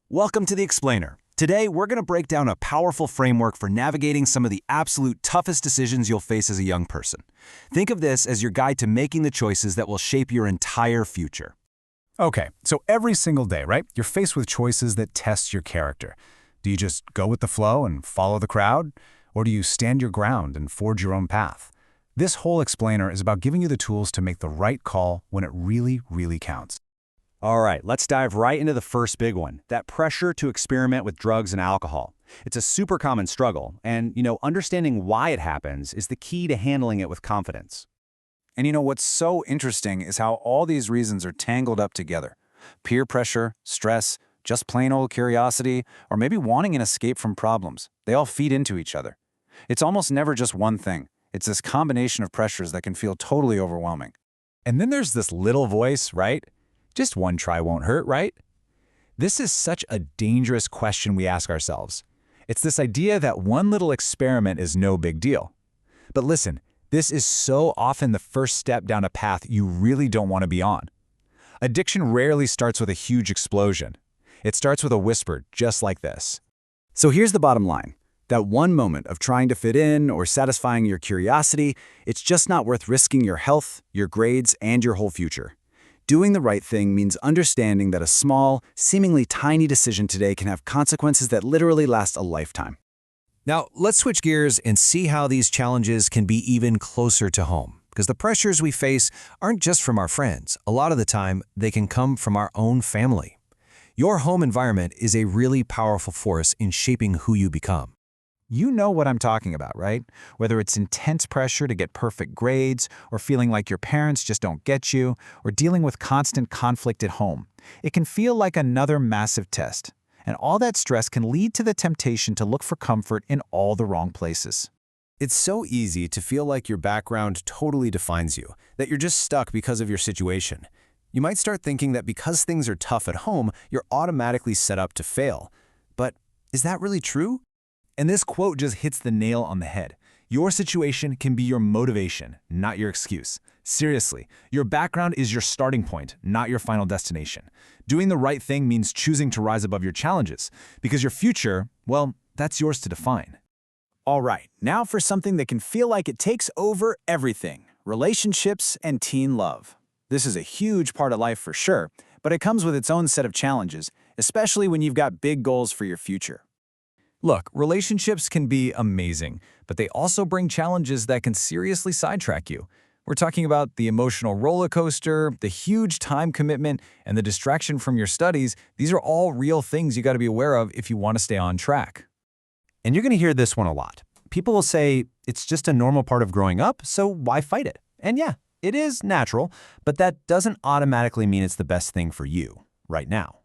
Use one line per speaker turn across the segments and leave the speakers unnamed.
Welcome to The Explainer. Today, we're going to break down a powerful framework for navigating some of the absolute toughest decisions you'll face as a young person. Think of this as your guide to making the choices that will shape your entire future.
Okay, so every single day, right, you're faced with choices that test your character. Do you just go with the flow and follow the crowd? Or do you stand your ground and forge your own path? This whole explainer is about giving you the tools to make the right call when it really, really counts.
All right, let's dive right into the first big one, that pressure to experiment with drugs and alcohol. It's a super common struggle, and, understanding why it happens is the key to handling it with confidence.
And what's so interesting is how all these reasons are tangled up together. Peer pressure, stress, just plain old curiosity, or maybe wanting an escape from problems. They all feed into each other. It's almost never just one thing. It's this combination of pressures that can feel totally overwhelming. And then there's this little voice, right? Just one try won't hurt, right? This is such a dangerous question we ask ourselves. It's this idea that one little experiment is no big deal. But listen, this is so often the first step down a path you really don't want to be on. Addiction rarely starts with a huge explosion. It starts with a whisper just like this.
So here's the bottom line. That one moment of trying to fit in or satisfying your curiosity, it's just not worth risking your health, your grades, and your whole future. Doing the right thing means understanding that a small, seemingly tiny decision today can have consequences that literally last a lifetime.
Now, let's switch gears and see how these challenges can be even closer to home. Because the pressures we face aren't just from our friends. A lot of the time, they can come from our own family. Your home environment is a really powerful force in shaping who you become.
You know what I'm talking about, right? Whether it's intense pressure to get perfect grades, or feeling like your parents just don't get you, or dealing with constant conflict at home. It can feel like another massive test. And all that stress can lead to the temptation to look for comfort in all the wrong places.
It's so easy to feel like your background totally defines you, that you're just stuck because of your situation. You might start thinking that because things are tough at home, you're automatically set up to fail. But is that really true?
And this quote just hits the nail on the head. Your situation can be your motivation, not your excuse. Seriously, your background is your starting point, not your final destination. Doing the right thing means choosing to rise above your challenges, because your future, well, that's yours to define. All right, now for something that can feel like it takes over everything: relationships and teen love. This is a huge part of life for sure, but it comes with its own set of challenges, especially when you've got big goals for your future. Look, relationships can be amazing, but they also bring challenges that can seriously sidetrack you. We're talking about the emotional roller coaster, the huge time commitment, and the distraction from your studies. These are all real things you got to be aware of if you want to stay on track.
And you're going to hear this one a lot. People will say, it's just a normal part of growing up, so why fight it? And yeah, it is natural, but that doesn't automatically mean it's the best thing for you right now.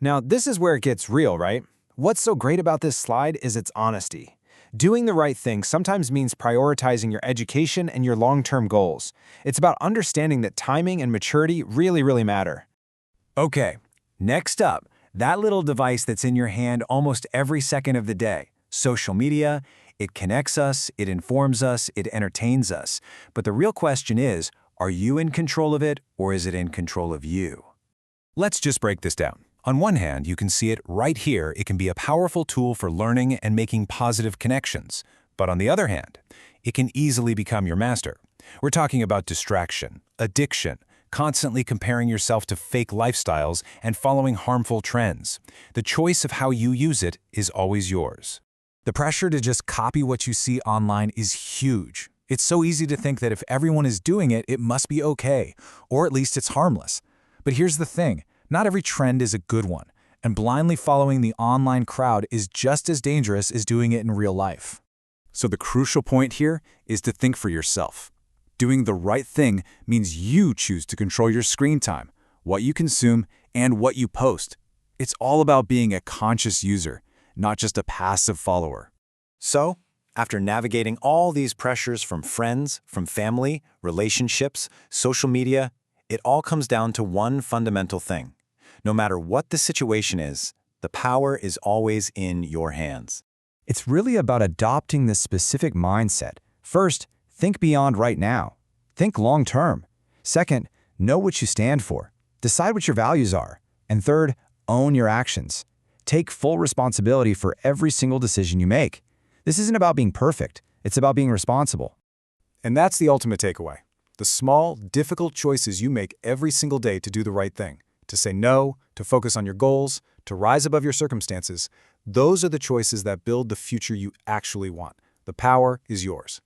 Now, this is where it gets real, right? What's so great about this slide is its honesty. Doing the right thing sometimes means prioritizing your education and your long-term goals. It's about understanding that timing and maturity really matter.
Okay, next up, that little device that's in your hand almost every second of the day. Social media. It connects us, it informs us, it entertains us. But the real question is, are you in control of it, or is it in control of you?
Let's just break this down. On one hand, you can see it right here. It can be a powerful tool for learning and making positive connections. But on the other hand, it can easily become your master. We're talking about distraction, addiction, constantly comparing yourself to fake lifestyles and following harmful trends. The choice of how you use it is always yours.
The pressure to just copy what you see online is huge. It's so easy to think that if everyone is doing it, it must be okay, or at least it's harmless. But here's the thing. Not every trend is a good one, and blindly following the online crowd is just as dangerous as doing it in real life. So the crucial point here is to think for yourself. Doing the right thing means you choose to control your screen time, what you consume, and what you post. It's all about being a conscious user, not just a passive follower.
So, after navigating all these pressures from friends, from family, relationships, social media, it all comes down to one fundamental thing. No matter what the situation is, the power is always in your hands.
It's really about adopting this specific mindset. First, think beyond right now. Think long term. Second, know what you stand for. Decide what your values are. And third, own your actions.
Take full responsibility for every single decision you make. This isn't about being perfect. It's about being responsible.
And that's the ultimate takeaway. The small, difficult choices you make every single day to do the right thing, to say no, to focus on your goals, to rise above your circumstances, those are the choices that build the future you actually want. The power is yours.